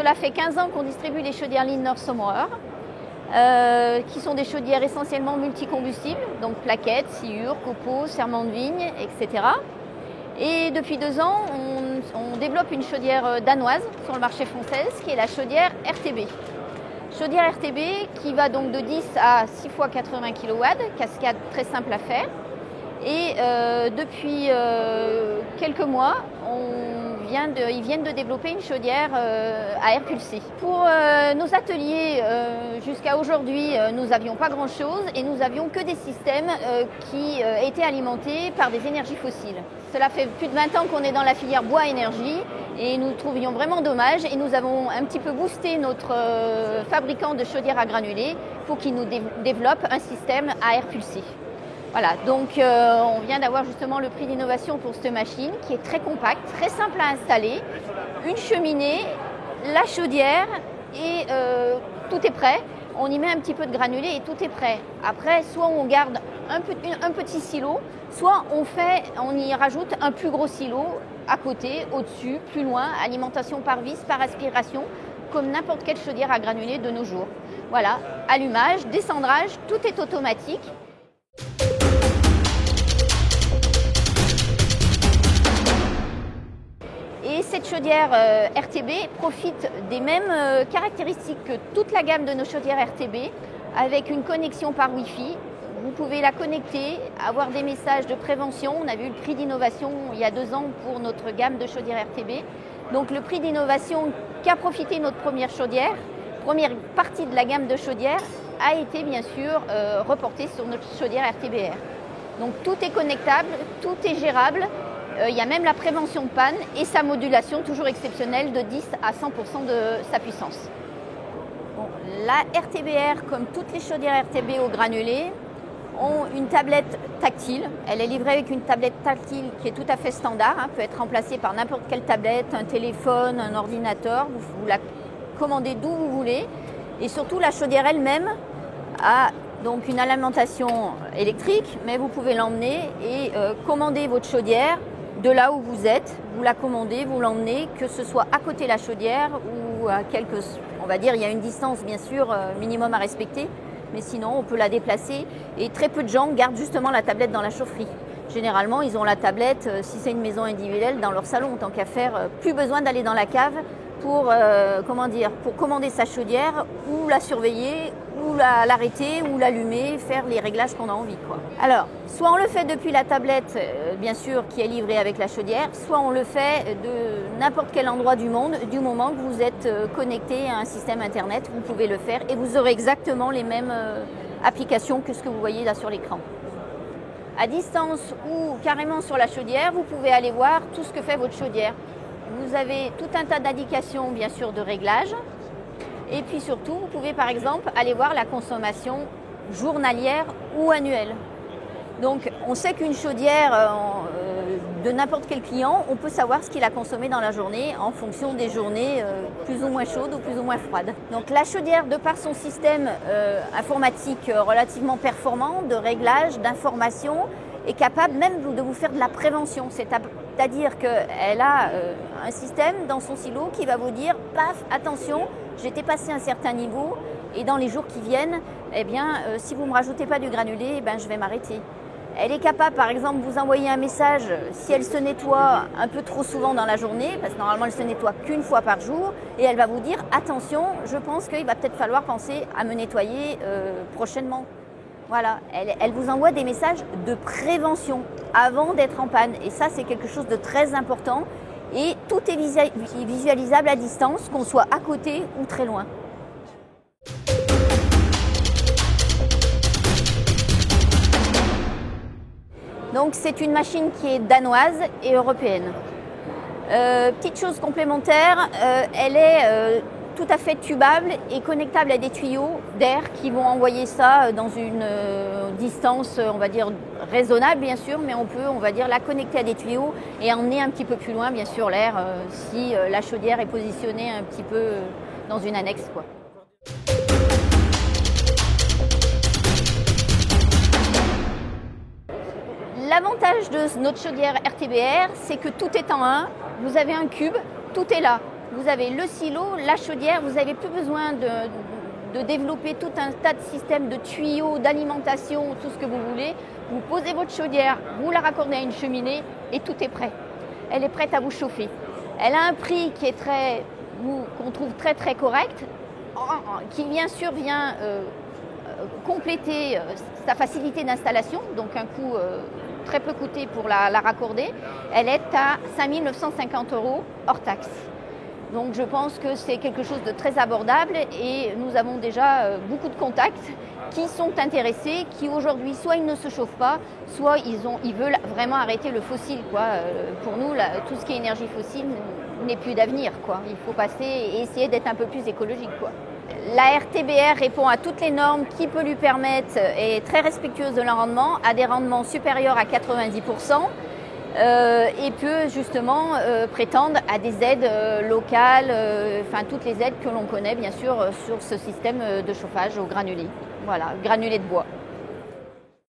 Cela fait 15 ans qu'on distribue les chaudières Lindner Sommerer, qui sont des chaudières essentiellement multicombustibles, donc plaquettes, sciure, copeaux, serment de vigne, etc. Et depuis 2 ans, on développe une chaudière danoise sur le marché français, qui est la chaudière RTB. Chaudière RTB qui va donc de 10 à 6 fois 80 kW, cascade très simple à faire. Et depuis quelques mois, ils viennent de développer une chaudière à air pulsé. Pour nos ateliers, jusqu'à aujourd'hui, nous n'avions pas grand-chose et nous n'avions que des systèmes qui étaient alimentés par des énergies fossiles. Cela fait plus de 20 ans qu'on est dans la filière bois-énergie et nous trouvions vraiment dommage et nous avons un petit peu boosté notre fabricant de chaudières à granulés pour qu'il nous développe un système à air pulsé. Voilà, donc on vient d'avoir justement le prix d'innovation pour cette machine qui est très compacte, très simple à installer, une cheminée, la chaudière et tout est prêt. On y met un petit peu de granulé et tout est prêt. Après, soit on garde un petit silo, soit on y rajoute un plus gros silo à côté, au-dessus, plus loin, alimentation par vis, par aspiration, comme n'importe quelle chaudière à granulés de nos jours. Voilà, allumage, descendrage, tout est automatique. Et cette chaudière RTB profite des mêmes caractéristiques que toute la gamme de nos chaudières RTB, avec une connexion par Wi-Fi. Vous pouvez la connecter, avoir des messages de prévention. On a vu le prix d'innovation il y a 2 ans pour notre gamme de chaudières RTB. Donc le prix d'innovation qu'a profité notre première chaudière, première partie de la gamme de chaudières, a été bien sûr reporté sur notre chaudière RTBR. Donc tout est connectable, tout est gérable. Il y a même la prévention de panne et sa modulation toujours exceptionnelle de 10 à 100% de sa puissance. Bon, la RTBR, comme toutes les chaudières RTB au granulé, ont une tablette tactile. Elle est livrée avec une tablette tactile qui est tout à fait standard, peut être remplacée par n'importe quelle tablette, un téléphone, un ordinateur. Vous la commandez d'où vous voulez. Et surtout, la chaudière elle-même a donc une alimentation électrique, mais vous pouvez l'emmener et commander votre chaudière de là où vous êtes. Vous la commandez, vous l'emmenez, que ce soit à côté de la chaudière ou à quelques... On va dire, il y a une distance bien sûr minimum à respecter, mais sinon on peut la déplacer. Et très peu de gens gardent justement la tablette dans la chaufferie. Généralement, ils ont la tablette, si c'est une maison individuelle, dans leur salon. Tant qu'à faire, plus besoin d'aller dans la cave pour commander sa chaudière ou la surveiller ou l'arrêter ou l'allumer, faire les réglages qu'on a envie, quoi. Alors, soit on le fait depuis la tablette, bien sûr, qui est livrée avec la chaudière, soit on le fait de n'importe quel endroit du monde, du moment que vous êtes connecté à un système internet, vous pouvez le faire et vous aurez exactement les mêmes applications que ce que vous voyez là sur l'écran. À distance ou carrément sur la chaudière, vous pouvez aller voir tout ce que fait votre chaudière. Vous avez tout un tas d'indications, bien sûr, de réglage. Et puis surtout, vous pouvez par exemple aller voir la consommation journalière ou annuelle. Donc on sait qu'une chaudière de n'importe quel client, on peut savoir ce qu'il a consommé dans la journée en fonction des journées plus ou moins chaudes ou plus ou moins froides. Donc la chaudière, de par son système informatique relativement performant, de réglage, d'information, est capable même de vous faire de la prévention. C'est-à-dire qu'elle a un système dans son silo qui va vous dire « paf, attention, j'ai dépassé un certain niveau et dans les jours qui viennent, si vous ne me rajoutez pas du granulé, je vais m'arrêter ». Elle est capable, par exemple, de vous envoyer un message si elle se nettoie un peu trop souvent dans la journée, parce que normalement, elle se nettoie qu'une fois par jour, et elle va vous dire « attention, je pense qu'il va peut-être falloir penser à me nettoyer prochainement ». Voilà, elle vous envoie des messages de prévention avant d'être en panne. Et ça, c'est quelque chose de très important. Et tout est visualisable à distance, qu'on soit à côté ou très loin. Donc, c'est une machine qui est danoise et européenne. Petite chose complémentaire, elle est tout à fait tubable et connectable à des tuyaux d'air qui vont envoyer ça dans une distance, on va dire, raisonnable bien sûr, mais on peut, on va dire, la connecter à des tuyaux et emmener un petit peu plus loin, bien sûr, l'air si la chaudière est positionnée un petit peu dans une annexe, quoi. L'avantage de notre chaudière RTBR, c'est que tout est en un. Vous avez un cube, tout est là. vous avez le silo, la chaudière, vous n'avez plus besoin de développer tout un tas de systèmes de tuyaux, d'alimentation, tout ce que vous voulez. Vous posez votre chaudière, vous la raccordez à une cheminée et tout est prêt. Elle est prête à vous chauffer. Elle a un prix qui est qu'on trouve très très correct, qui bien sûr vient compléter sa facilité d'installation, donc un coût très peu coûté pour la raccorder. Elle est à 5 950 € hors taxe. Donc je pense que c'est quelque chose de très abordable et nous avons déjà beaucoup de contacts qui sont intéressés, qui aujourd'hui soit ils ne se chauffent pas, soit ils veulent vraiment arrêter le fossile, quoi. Pour nous, tout ce qui est énergie fossile n'est plus d'avenir, quoi. Il faut passer et essayer d'être un peu plus écologique, quoi. La RTBR répond à toutes les normes qui peut lui permettre, est très respectueuse de l'environnement, a des rendements supérieurs à 90%. Et peut justement prétendre à des aides locales, enfin toutes les aides que l'on connaît bien sûr sur ce système de chauffage au granulé, voilà, granulé de bois.